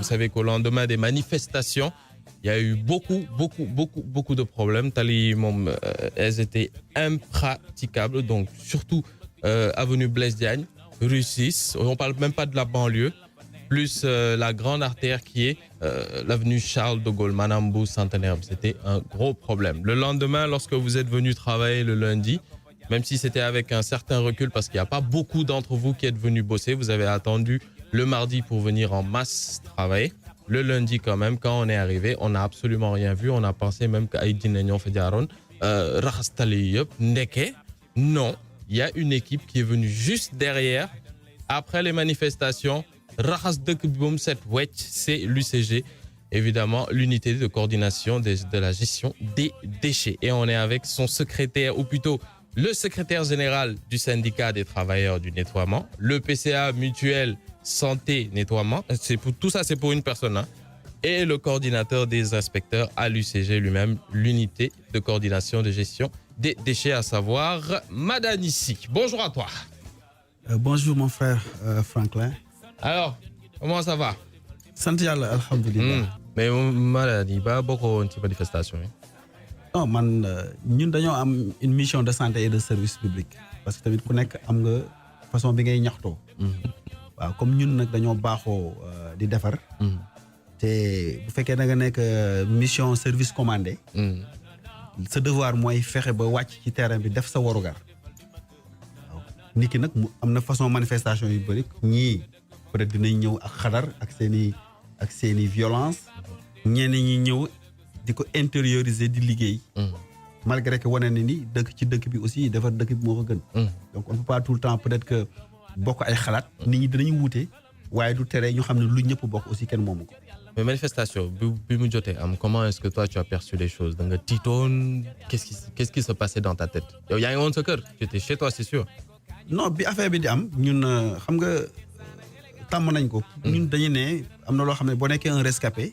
Vous savez qu'au lendemain des manifestations, il y a eu beaucoup de problèmes. Tali, elles étaient impraticables. Donc, surtout avenue Blaise Diagne, rue 6. On ne parle même pas de la banlieue. Plus la grande artère qui est l'avenue Charles de Gaulle, Manambou, Centenaire. C'était un gros problème. Le lendemain, lorsque vous êtes venu travailler le lundi, même si c'était avec un certain recul, parce qu'il n'y a pas beaucoup d'entre vous qui êtes venus bosser, vous avez attendu le mardi pour venir en masse travailler. Le lundi quand même, quand on est arrivé, on n'a absolument rien vu. On a pensé même qu'Aïdine Nyon Fediaron, non, il y a une équipe qui est venue juste derrière, après les manifestations. C'est l'UCG, évidemment, l'unité de coordination de la gestion des déchets. Et on est avec son secrétaire, ou plutôt le secrétaire général du syndicat des travailleurs du nettoiement, le PCA mutuel santé nettoiement, tout ça c'est pour une personne, hein, et le coordinateur des inspecteurs à l'UCG lui-même, l'unité de coordination de gestion des déchets, à savoir Madanissi. Bonjour à toi. Bonjour mon frère Franklin. Alors, comment ça va? Santé Yàlla, alhamdulillah. Mais Madani, ba beaucoup de manifestations. Non, man, ñun dañoo am une mission de santé et de service public parce que tamit ku nekk am nga façon bi ngay ñaxtoo. Waaw, comme ñun nag dañoo baaxoo di defar. Te bu fekkee da nga nekk mission service commandé. Sa devoir mooy fexe ba wàcc ci terrain bi def sa warugar. Waaw, nit ki nag am na façon manifestation yu bëri ñii. Peut-être dinañ ñëw ak xadar ak seeni violence ñenn ñi ñëw di ko intérioriser di liggéey malgré que wane na ni dëkk ci dëkk bi aussi defar dëkk bi moo ko gën donc on peut pas tout le temps peut-être que bokk ay xalaat nit ñi dinañ wuute waaye du tere ñu xam ne lu ñëpp bokk aussi kenn moomu ko. Mais manifestation bi mu jotee am, comment est-ce que toi tu as perçu les choses? Da nga tiitoon, qu'est-ce qui se passait dans ta tête? Yow yaa ngi woon sa kër, tu étais chez toi, c'est sûr. Non, bi affaire bi di am ñun xam nga tàmm nañ ko. ñun dañu ne am na loo xam ne boo nekkee un rescapé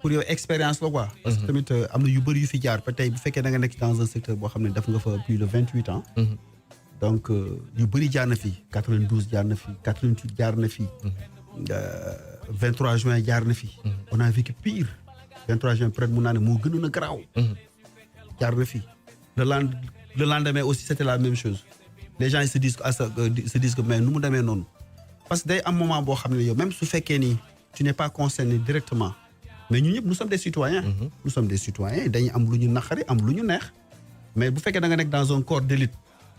pour yow expérience la quoi. parce que tamit am na yu bëri yu fi jaar ba tey bu fekkee da nga nekk dans un secteur boo xam ne def nga fa plus de 28 ans. Donc yu bëri jaar na fi 92 jaar na fi 88 jaar na fi. 23 juin jaar na fi. On a vécu pire. 23 juin peut-être mun naa ne moo gënoon a garaaw. jaar na fi. Le lendemain aussi c'était la même chose. Les gens ils se disent que mais nu mu demee noonu. Parce que day am moment boo xam ne yow même su fekkee ni tu n'es pas concerné directement mais ñun ñëpp nous sommes des citoyens. Nous sommes des citoyens dañuy am lu ñu naqari am lu ñu neex mais bu fekkee da nga nekk dans un corps d'élite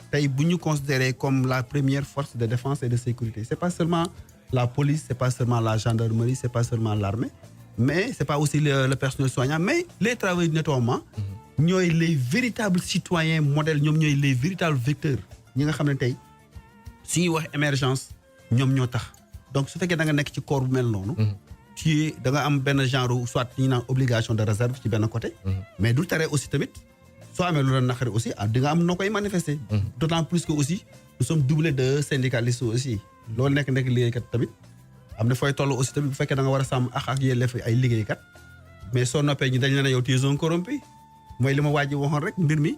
tey bu ñu considéré comme la première force de défense et de sécurité c'est pas seulement la police c'est pas seulement la gendarmerie c'est pas seulement l'armée mais c'est pas aussi le personnel soignant mais les travailleurs du nettoiement ñooy les véritables citoyens modèles ñoom ñooy les véritables vecteurs ñi nga xam ne tey suñuy wax émergence ñoom ñoo tax donc su fekkee da nga nekk ci corps bu mel noonu. ci da nga am benn genre soit ñu naan obligation de réserve ci benn côté. mais du tere aussi tamit soo amee lu la naqari aussi di nga am noo koy manifester. d'autant plus que aussi nous sommes doublés de syndicalistes aussi. loolu nekk liggéeykat tamit am na fooy toll aussi tamit bu fekkee da nga war a sàmm ak yelleef ay liggéeykat mais soo noppee ñu dañ la ne yow tu es un corrompu mooy li ma waaj waxoon rek mbir mi.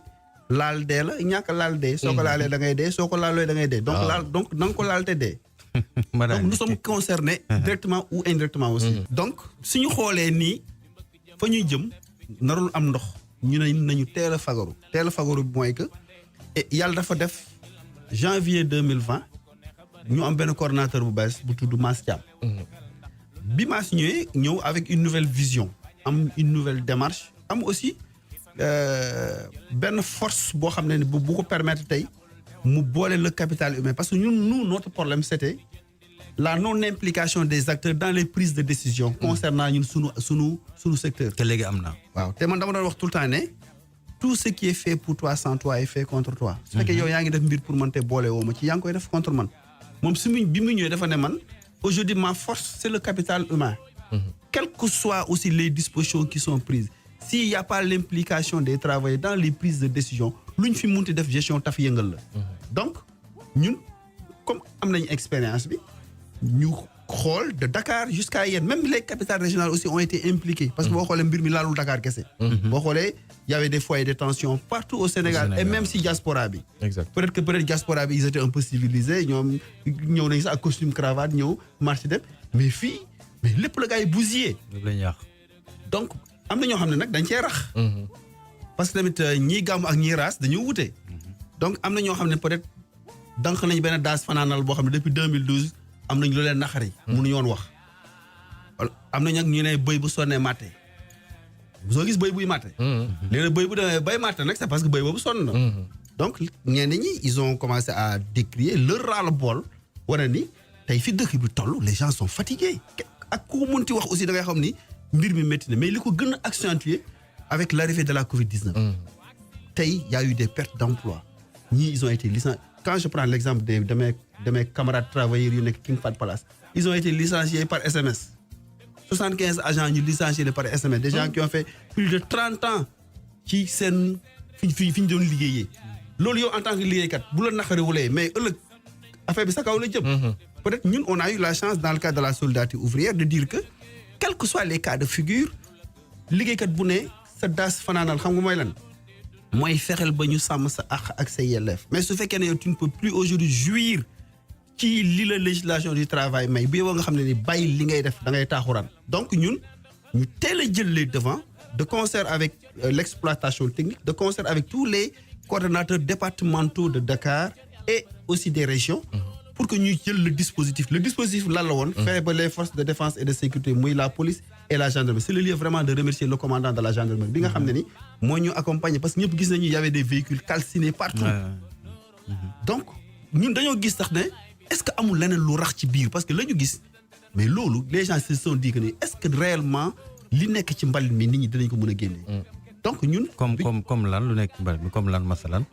laal dee la ñàkk laal dee. soo ko laalee da ngay dee soo ko laalee da ngay dee. donc na nga ko laal te dee. donc nous sommes concernés directement ou indirectement aussi. donc suñu xoolee nii fa ñuy jëm narul am ndox ñu ne nañu teel a fagaru bi mooy que yàlla dafa def janvier 2020 ñu am benn coordonnateur bu bees bu tudd Mass Thiam. bi Mass ñëw avec une nouvelle vision am une nouvelle démarche am aussi benn force boo xam ne bu ko permettre tey mu boole le capital humain parce que nous notre problème c'était la non-implication des acteurs dans les prises de décision concernant ñun sunu secteur. te léegi am na. waaw te man dama doon wax tout le temps ne tout ce qui est fait pour toi sans toi est fait contre toi. su fekkee yow yaa ngi def mbir pour man te boole woo ma ci yaa ngi koy def contre man moom bi mu ñëwee dafa ne man aujourd'hui ma force c'est le capital humain. Quelles que soient aussi les dispositions qui sont prises. S'il n'y a pas l'implication des travailleurs dans les prises de décision, lu ñu fi munti def gestion taf yëngal la. Donc ñun comme am nañu expérience bi ñu xool de Dakar jusqu'à Yène même les capitales régionales aussi ont été impliquées. parce que boo xoolee mbir mi laalul Dakar kese. boo xoolee y avait des foyers de tension partout au Sénégal et même si diaspora bi. Exact. Peut-être diaspora bi ils étaient un peu civilisés ñoom ñëw nañu sax ak costume cravate ñëw marché dem mais fii mais lépp la gars yi bousillé. lépp la ñu yàq. donc am na ñoo xam ne nag dañ cee rax. parce que tamit ñii gàmm ak ñii raas dañoo wute. donc am na ñoo xam ne peut-être dank nañ benn daas fanaanal boo xam ne depuis 2012 am nañ lu leen naxari. mënuñu woon wax. am na ñag ñu ne bëy bu sonnee matte. soo gis bëy buy matte. léegi bëy bu demee bay matte nag c'est parce que bëy boobu sonn na. donc ñenn ñi ils ont commencé à décrier leur ras-le-bol wane ni tey fi dëkk bi toll les gens sont fatigués. ak ku munti wax aussi da ngay xam ni mbir mi métti na mais li ko gën a accentué avec l'arrivée de la Covid-19. tey y a eu des pertes d'emploi. ñii ils ont été licenciés. Quand je prends l'exemple de mes camarades travailleurs yu nekk King Fahd Palace, ils ont été licenciés par SMS. 75 agents ñu licenciés par SMS. Des gens qui ont fait plus de 30 ans ci seen fi ñu doon liggéeyee. loolu yow en tant que liggéeykat bu la naqariwulee mais ëllëg affaire bi sa kaw la jëm. peut-être ñun on a eu la chance dans le cadre de la solidarité ouvrière de dire que quels que soient les cas de figure liggéeykat bu ne sa daas fanaanal xam nga mooy lan. mooy fexeel ba ñu sàmm sa àq ak sa yelleef mais su fekkee ne yow tu ne peux plus aujourd'hui jouir ci li la législation du travail may bu yow nga xam ne ni bàyyi li ngay def da ngay taaxuraan donc ñun ñu teel a jël les devants de concert avec l'exploitation technique de concert avec tous les coordonnateurs départementaux de Dakar et aussi des régions pour que ñu jël le dispositif lan la woon fexe ba les forces de défense et de sécurité muy la police et la gendarmerie c'est le lieu vraiment de remercier le commandant de la gendarmerie bi nga xam ne ni moo ñu accompagner parce que ñëpp gis nañu y avait des véhicules calcinés partout donc ñun dañoo gis tax ne est-ce que amul leneen lu rax ci biir parce que la ñu gis mais loolu les gens se sont dit que ni est-ce que réellement li nekk ci mbalit mi nit ñi dinañ ko mën a génne donc ñun comme lan lu nekk ci mbalit mi comme lan masalan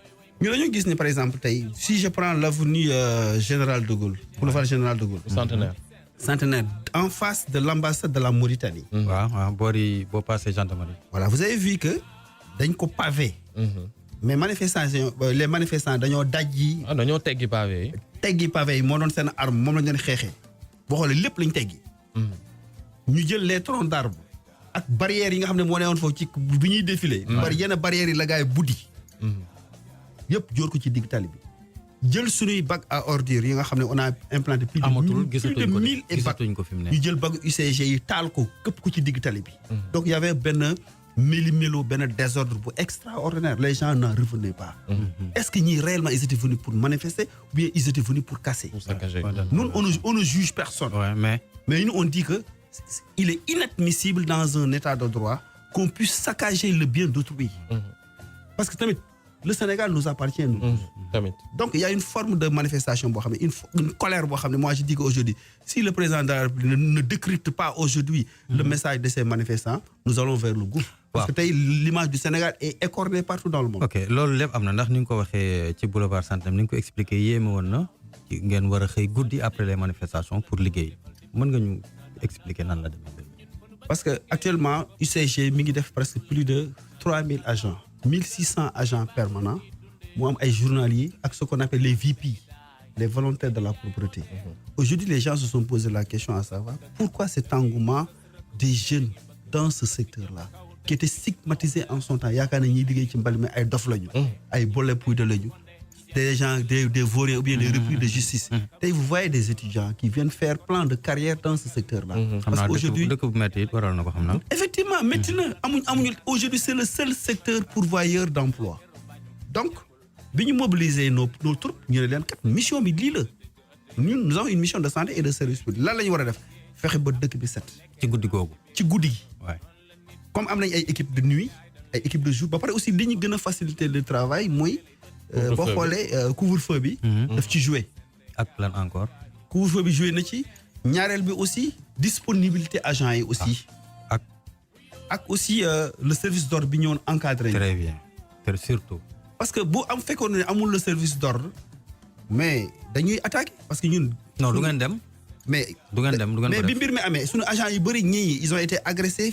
ñu dañoo gis ni par exemple tey si je prends l'avenue Général de Gaulle boulevard Général de Gaulle centenaire en face de l'ambassade de la Mauritanie. waaw boo passé gendarmerie. voilà vous avez vu que dañ ko pavé. mais les manifestants dañoo dajji. dañoo teggi pavé yi. teggi pavé yi moo doon seen arme moom lañ doon xeexee. boo xoolee lépp lañ teggi. ñu jël les troncs d'arbres ak barrières yi nga xam ne moo ne woon foofu ci bi ñuy défilé. yenn barrières yi la gaay buddi. yëpp jóor ko ci digg tali bi. jël suñuy bac à ordures yi nga xam ne on a implanté plus de 1000 et bac ñu jël bac UCG yi taal ko képp ku ci digg tali bi. donc y avait benn méli-mélo benn désordre bu extraordinaire les gens n'en revenaient pas. est-ce que ñii réellement ils étaient venus pour manifester ou bien ils étaient venus pour casser. Nous on ne juge personne. mais nous on dit que il est inadmissible dans un état de droit qu'on puisse saccager le bien d'autrui. parce que tamit le Sénégal nous appartient nous. Donc il y a une forme de manifestation boo xam ne une colère boo xam ne moi je dis qu'aujourd'hui si le président de la République ne décrypte pas aujourd'hui le message de ces manifestants nous allons vers le gouffre. parce que tey l'image du Sénégal est écornée partout dans le monde. ok loolu lépp am na ndax ni nga ko waxee ci boulevard Centenaire ni nga ko expliqué yéeme woon na ngeen war a xëy guddi après les manifestations pour liggéey mën nga ñu expliquer nan la demee. parce que actuellement UCG mi ngi def presque plus de 3000 agents 1600 agents permanents. mu am ay journaliers ak ce qu'on appelle les VP les volontaires de la propreté. Aujourd'hui les gens se sont posé la question à savoir pourquoi cet engouement des jeunes dans ce secteur-là qui étaient stigmatisés en son temps yaakaar na ñuy liggéey ci mbali mi ay dof lañu ay boole puy de lañu des gens des vauriens ou bien des repris de justice. tey vous voyez des étudiants qui viennent faire plan de carrière dans ce secteur-là. parce que aujourd'hui dëkk bu métti it waral na ko xam naa. effectivement métti na amuñu aujourd'hui c'est le seul secteur pourvoyeur d'emploi donc bi ñu mobiliser nos troupes ñu ne leen kat mission bi lii la ñun nous avons une mission de santé et de service public lan la ñu war a def fexe ba dëkk bi set. ci guddi googu. ci guddi gi. waay comme am nañ ay équipe de nuit ay équipe de jour ba pare aussi li ñu gën a faciliter le travail mooy. boo xoolee couvre-feu bi. daf ci jouer. ak lan encore. couvre-feu bi jouer na ci ñaareel bi aussi disponibilité agents yi aussi. ak aussi le service d'ordre bi ñëwoon encadré. très bien surtout. parce que bu am fekkoon ne amul le service d'ordre mais dañuy attaquer parce que ñun. non du ngeen dem. mais bi mbir mi amee suñu agents yu bëri ñii ils ont été agressés.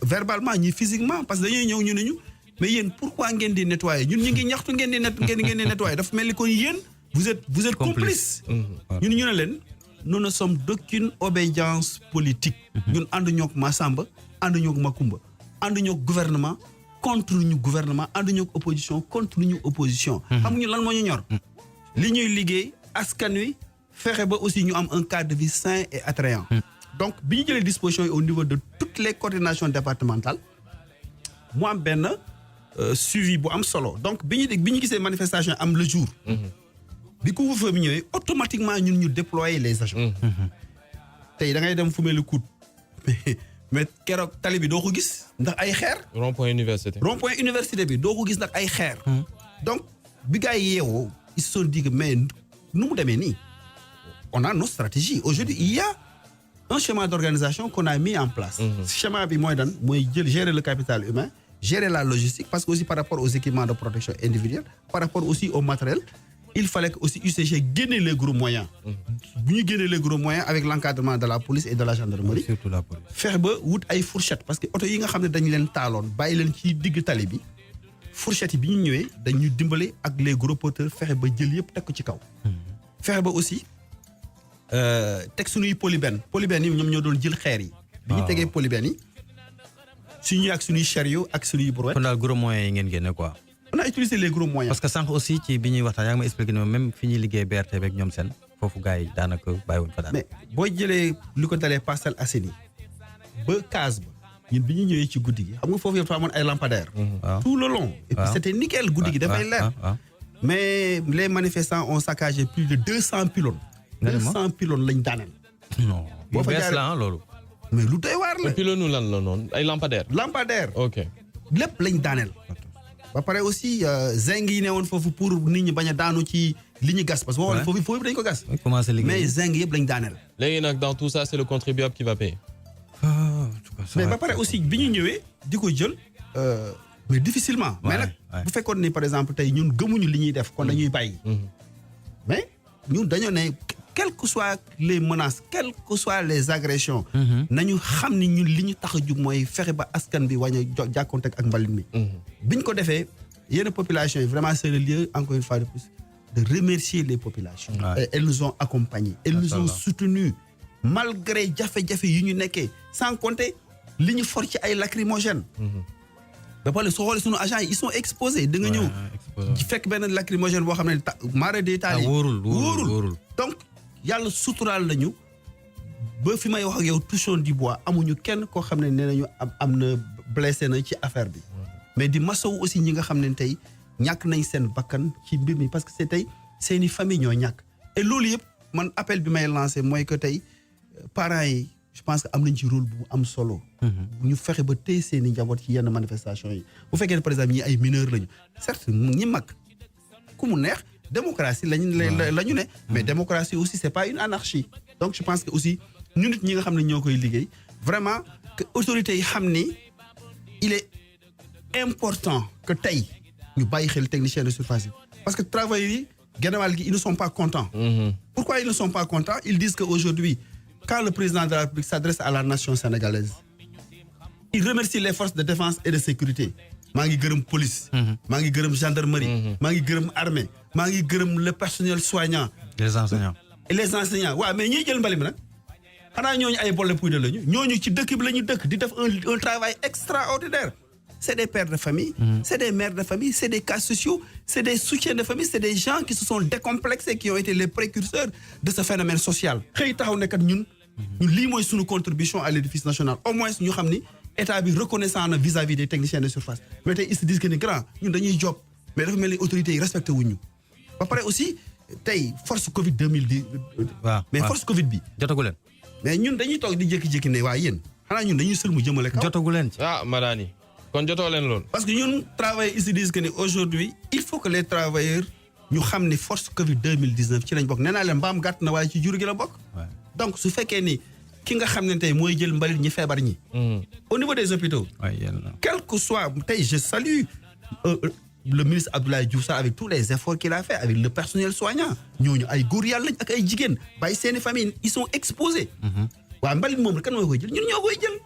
verbalement ñii physiquement parce que dañuy ñëw ñu ne ñu mais yéen pourquoi ngeen di nettoyer ñun ñu ngi ñaxtu ngeen di nettoyer dafa mel ni kon yéen vous êtes complice. ñun ñu ne leen nous ne sommes d'aucune obédience politique. ñun ànduñoo ak Massamba ànduñoo ak Makumba ànduñoo ak gouvernement. contre ñu gouvernement ànduñu ak opposition contre ñu opposition. xamuñu lan moo ñu ñor. li ñuy liggéey askan wi fexe ba aussi ñu am un cadre de vie sain et attrayant. donc bi ñu jëlee disposition yi au niveau de toutes les coordinations départementales mu am benn suivi bu am solo donc bi ñu gisee manifestation am le jour. bi couvre-feu bi ñëwee automatiquement ñun ñu déployer les agents. tey da ngay dem fu mel ni Kout mais keroog tali bi doo ko gis ndax ay xeer. rond-point université. rond-point université bi doo ko gis ndax ay xeer. donc bi gars yi yeewoo ils se sont dit que mais nu mu demee nii on a nos stratégies aujourd'hui il y a un schéma d'organisation qu'on a mis en place. Schéma bi mooy mooy gérer le capital humain gérer la logistique parce que aussi par rapport aux équipements de protection individuelle par rapport aussi au matériel il fallait que aussi UCG génne les gros moyens. bu ñu génne les gros moyens avec l'encadrement de la police et de la gendarmerie. surtout la police. fexe ba wut ay fourchettes parce que oto yi nga xam ne dañu leen taaloon bàyyi leen ci digg tali bi fourchettes yi bi ñu ñëwee dañu dimbale ak les gros porteurs fexe ba jël yëpp teg ko ci kaw. fexe ba aussi teg suñuy polybène yi ñoom ñoo doon jël xeer yi. bi ñu tegee polybène yi suñuy ak suñuy chariot ak suñuy brouette. kon daal gros moyens yi ngeen génne quoi. on a utilisé les gros moyens. parce que sànq aussi ci bi ñuy waxtaan yaa ngi ma expliqué ne même fi ñuy liggéey BRT beeg ñoom seen foofu gars yi daanaka bàyyiwuñ fa daal. mais boo jëlee li ko dalee Parcelles Assainies ba Case ba ñun bi ñu ñëwee ci guddi gi xam nga foofu yëpp dafa amoon ay lampadaires. tout le long. et puis c'était nickel guddi gi dafay leer. mais les manifestants ont saccagé plus de 200 pylônes. 200 pylônes lañ daaneel. non boo fa bees jaaree la loolu. mais lu doy waar la. et pylône lan la noonu ay lampadaires. lampadaires. ok lépp lañ daaneel. ba pare aussi zinc yi ne woon foofu pour nit ñi bañ a daanu ci li ñu gas parce que boo xoolee foofu dañ ko gas. commencé liggéey mais zinc yëpp lañ daaneel. léegi nag dans tout ça c'est le contribuable qui va payer. mais ba pare aussi bi ñu ñëwee di ko jël mais difficilement. mais nag bu fekkoon ni par exemple tey ñun gëmuñu li ñuy def kon dañuy bàyyi. mais ñun dañoo ne quelles que soient les menaces quelles que soient les agressions. nañu xam ni ñun li ñu tax a jug mooy fexe ba askan bi wañ a jàkkoonte ak mbalit mi. biñ ko defee yenn population yi vraiment c'est le lieu encore une fois de plus de remercier les populations. et elles nous ont accompagnés. elles nous ont soutenus malgré jafe-jafe yi ñu nekkee sans compter li ñu for ci ay lacrymogènes. ba pare soo xoolee sunu agents yi ils sont exposés. da nga ñëw fekk benn lacrymogène boo xam ne mara day taal yi wóorul donc yàlla suturaal lañu ba fi may wax ak yow touchons du bois amuñu kenn koo xam ne nee nañu am na blessé na ci affaire bi. mais di masawu aussi ñi nga xam ne tey ñàkk nañ seen bakkan ci mbir mi parce que c'est tey seeni famille ñoo ñàkk. et loolu yëpp man appel bi may lancé mooy que tey parents yi je pense que am nañ ci rôle bu am solo. ñu fexe ba téye seeni njaboot ci yenn manifestation yi bu fekkee ne par exemple ñi ay mineurs lañu certes ñi mag ku mu neex démocratie la ñu ne. mais démocratie aussi c'est pas une anarchie. donc je pense que aussi ñu nit ñi nga xam ne ñoo koy liggéey vraiment que autorités yi xam ni il est important que tey ñu bàyyi xel technicien de surface yi parce que travailleurs yi genn-wàll gi ils ne sont pas contents. Pourquoi ils ne sont pas contents? Ils disent qu'aujourd'hui quand le président de la République s'adresse à la nation sénégalaise il remercie les forces de défense et de sécurité. maa ngi gërëm police. maa ngi gërëm gendarmerie. maa ngi gërëm armée. maa ngi gërëm le personnel soignant. les enseignants. et les enseignants waaw mais ñiy jël mbali mi nag xanaa ñooñu ay bolle puy de lañu ñooñu ci dëkk bi la ñu dëkk di def un travail extraordinaire. c'est des pères de famille. c'est des mères de famille c'est des cas sociaux c'est des soutiens de famille c'est des gens qui se sont décomplexés qui ont été les précurseurs de ce phénomène social. xëy taxaw ne kat ñun lii mooy suñu contribution à l'édifice national au moins ñu xam ni état bi reconnaissant na vis-à-vis des techniciens de surface mais tey ils se disent que ni grand ñun dañuy job mais dafa mel ni autorités yi respecté wuñu ba pare aussi tey force Covid 2010. mais force Covid bi. jotagu leen. mais ñun dañuy toog di jékki-jékki ne waa yéen xanaa ñun dañuy sël mu jëmale kaw. jotagu leen ci. Madani kon jotoo leen loolu. parce que ñun travailleurs ils se disent que ni aujourd'hui il faut que les travailleurs ñu xam ni force Covid 2019 ci lañ bokk nee naa leen mbaam gàtt na waaye ci jur gi la bokk. donc su fekkee ni ki nga xam ne tey mooy jël mbalit ñi feebar ñi. au niveau des hôpitaux. quel que soit tey je salue le ministre Abdoulaye Diouf Sarr avec tous les efforts qu'il a fait avec le personnel soignant ñooñu ay góor yàlla lañ ak ay jigéen bàyyi seeni famille ils sont exposés. waaw mbalit moom kan moo koy jël ñun ñoo koy jël.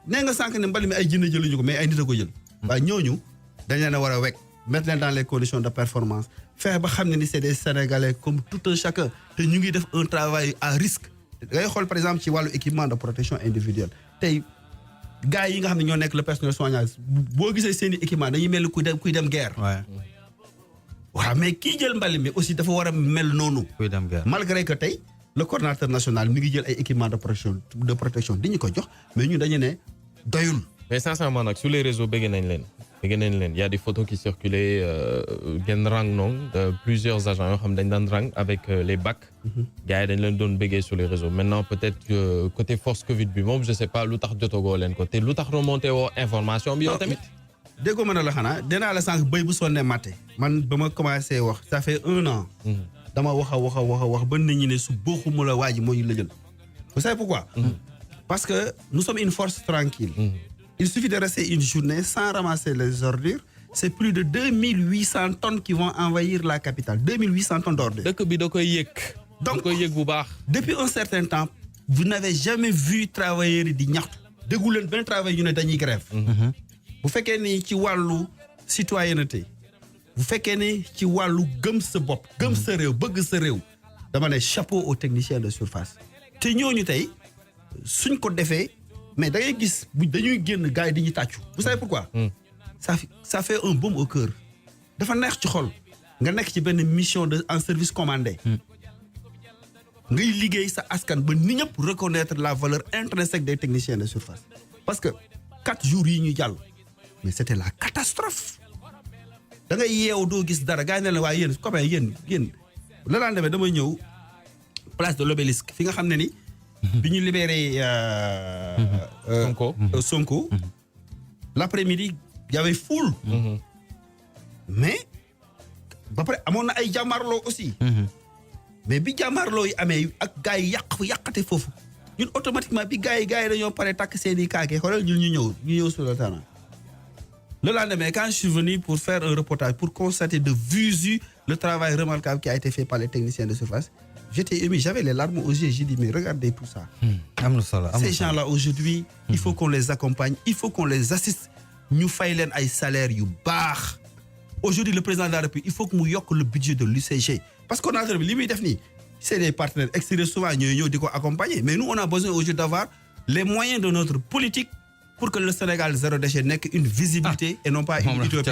nee nga sànq ne mbalit mi ay jinne jëluñu ko mais ay nit a ko jël. waaye ñooñu dañ leen a war a wekk mettre leen dans les conditions de performance fexe ba xam ne ni c'est des Sénégalais comme tout un chacun te ñu ngi def un travail à risque. ngay xool par exemple ci wàllu équipement de protection individuelle tey gars yi nga xam ne ñoo nekk le personnel soignant boo gisee seen i équipement dañuy mel ni kuy dem guerre. waaw mais kii jël mbali mi aussi dafa war a mel noonu. kuy dem guerre malgré que tey le coordinateur national mi ngi jël ay équipements de protection di ñu ko jox mais ñun dañu ne doyul. mais sincèrement nag sur les réseaux bëgg nañ leen. Il y a des photos qui circulaient gen rang non plusieurs agents yoo xam dañ daan rang avec les bacs. gars yi dañ leen doon bëggee sur les réseaux maintenant peut-être côté force Covid bi moom je sais pas lu tax jotagoo leen ko te lu tax remonté woo information bi yow tamit. déggoo ma ne la xanaa dinaa la sànq béy bu sonnee matte man ba ma commencé wax ça fait 1 an. dama wax ba nit ñi ne su bokkuma la waa ji moo ñu la jël. vous savez pourquoi. parce que nous sommes une force tranquille. Il suffit de rester une journée sans ramasser les ordures. C'est plus de 2800 tonnes qui vont envahir la capitale. 2800 tonnes d'ordures. Donc, depuis un certain temps, vous n'avez jamais vu travailler di ñaxtu. Déggu leen benn travail yu ne dañuy grève. Bu fekkee ni ci wàllu citoyenneté. Bu fekkee ni ci wàllu gëm sa bopp, gëm sa réew, bëgg sa réew. Dama ne chapeau aux techniciens de surface. Te ñooñu tey suñ ko defee mais da ngay gis dañuy génn gars yi di ñu tàccu. Vous savez pourquoi. Ça fait un baume au cœur. dafa neex ci xol nga nekk ci benn mission en service commandé. ngay liggéey sa askan ba nit ñëpp reconnaître la valeur intrinsèque des techniciens de surface. parce que 4 jours yi ñu jàll mais c'était la catastrophe. da ngay yeew doo gis dara gars yi ne la waaye yéen copain yéen la daan demee damay ñëw place de l'Obélisque fi nga xam ne ni. bi ñu libéré Sonko. L'après-midi y avait foule. mais ba pare amoon na ay jàmmarloo aussi. mais bi jàmmarloo yi amee ak gars yi yàqate foofu ñun automatiquement bi gars yi dañoo pare takk seen i kaake xoolal ñun ñu ñëw sur le terrain. Le lendemain, quand je suis venu pour faire un reportage, pour constater de visu le travail remarquable qui a été fait par les techniciens de surface, j'étais ému, j'avais les larmes aux yeux, j'ai dit mais regardez tout ça. Ces gens-là aujourd'hui, il faut qu'on les accompagne, il faut qu'on les assiste. Nous faisons un salaire bas. Aujourd'hui, le président de la République, il faut que nous ayons le budget de l'UCG. Parce qu'on a c'est des partenaires extérieurs souvent nous accompagner. Mais nous, on a besoin aujourd'hui d'avoir les moyens de notre politique pour que le Sénégal zéro déchet n'ait qu'une visibilité et non pas une utopie.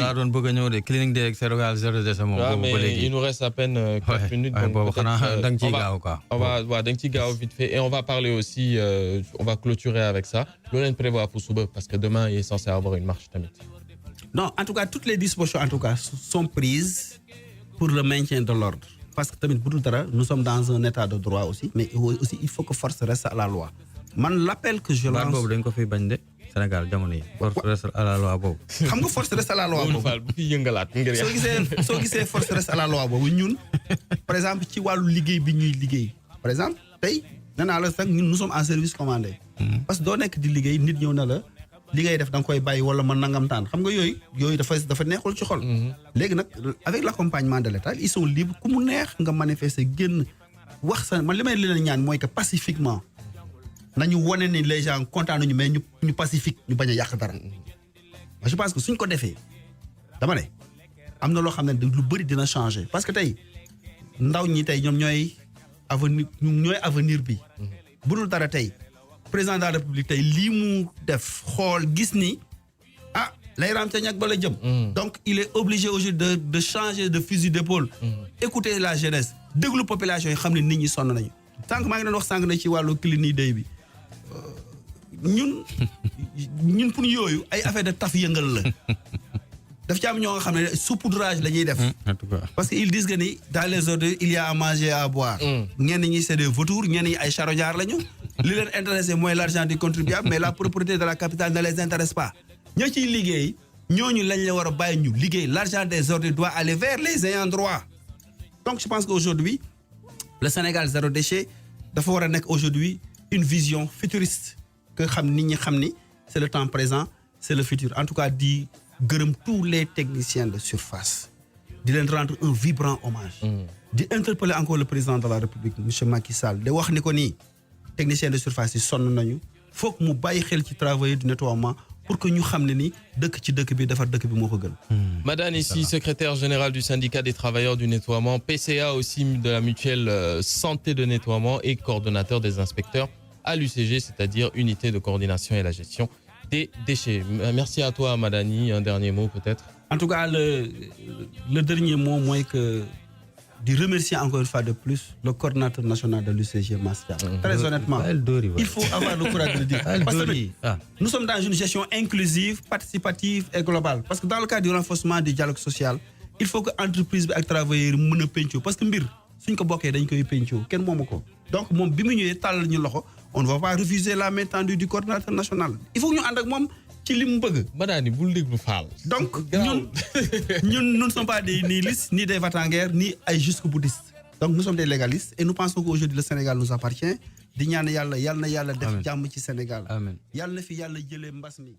Mais il nous reste à peine 4 minutes. Vite fait. Et on va parler aussi, on va clôturer avec ça. L'on prévoit pour Souba parce que demain, il est censé avoir une marche. Non, en tout cas, toutes les dispositions sont prises pour le maintien de l'ordre. Parce que nous sommes dans un état de droit aussi, mais aussi il faut que force reste à la loi. L'appel que je lance... Sénégal jamono yi force reste à la loi boobu. xam nga force reste à la loi boobu. soo gisee force reste à la loi boobu ñun par exemple ci wàllu liggéey bi ñuy liggéey par exemple tey nee naa la sax ñun nous sommes en service commandé. parce que doo nekk di liggéey nit ñëw na la li ngay def da nga koy bàyyi wala man nangam taan xam nga yooyu dafa neexul ci xol. léegi nag avec l'accompagnement de l'État ils sont libres ku mu neex nga manifester génn wax sa man li may leen ñaan mooy que pacifiquement. nañu wane ni les gens content nañu mais ñu pacifique ñu bañ a yàq dara je pense que suñ ko defee dama ne am na loo xam ne lu bëri dina changer parce que tey ndaw ñi tey ñoom ñooy avenir bi bu dul dara tey président de la République tey lii mu def xool gis ni lay raam ca ñag ba la jëm donc il est obligé aujourd'hui de changer de fusil d'épaule écouter la jeunesse déglu population yi xam ne nit ñi sonn nañu sànq maa ngi doon wax sànq na ci wàllu clinique day bi ñun pour yooyu ay affaire de taf yëngal la daf ci am ñoo nga xam ne saupoudrage la ñuy def parce que ils disent que ni dans les ordures il y a à manger à boire ñenn ñi c'est des vautours ñenn ñi ay charognards lañu li leen intéressé mooy l'argent du contribuable mais la propriété de la capitale ne les intéresse pas ñoo ciy liggéey ñooñu lañ la war a bàyyi ñu liggéey l'argent des ordures doit aller vers les ayants droit donc je pense qu'aujourd'hui le Sénégal zéro déchet dafa war a nekk aujourd'hui une vision futuriste que nit ñi xam ni c'est le temps présent c'est le futur en tout cas di gërëm tous les techniciens de surface di leen rendre un vibrant hommage di interpeller encore le président de la République monsieur Macky Sall di wax ni ko nii techniciens de surface yi sonn nañu foog mu bàyyi xel ci travailleurs du nettoiement pour que ñu xam ne ni dëkk ci dëkk bi defar dëkk bi moo ko gën. Madane ici, secrétaire général du syndicat des travailleurs du nettoiement, PCA aussi de la mutuelle santé de nettoiement et coordonnateur des inspecteurs à l'UCG, c'est-à-dire unité de coordination et la gestion des déchets. Merci à toi Madani, un dernier mot peut-être. En tout cas, le dernier mot, moi que de remercier encore une fois de plus le coordinateur national de l'UCG Mastia. Très honnêtement, il faut avoir le courage de le dire. Parce que nous sommes dans une gestion inclusive, participative et globale. Parce que dans le cadre du renforcement du dialogue social, il faut que l'entreprise et les travailleurs mën a penco. Parce que mbir suñ ko bokkee dañ koy penco kenn moomu ko. Donc moom bi mu ñëwee tàllal ñu loxo on ne va pas refuser la main tendue du coordinateur national. Il faut que ñu ànd ak moom ci li mu bëgg. Madani bul déglu Fall. Donc nous ne sommes pas des nihilistes ni des va-t-en-guerre ni ay jusqu'au boudistes. Donc nous sommes des légalistes et nous pensons qu'aujourd'hui le Sénégal nous appartient. Di ñaan yàlla na yàlla def jàmm ci Sénégal. Amen. Yàlla na fi yàlla jëlee mbas mi.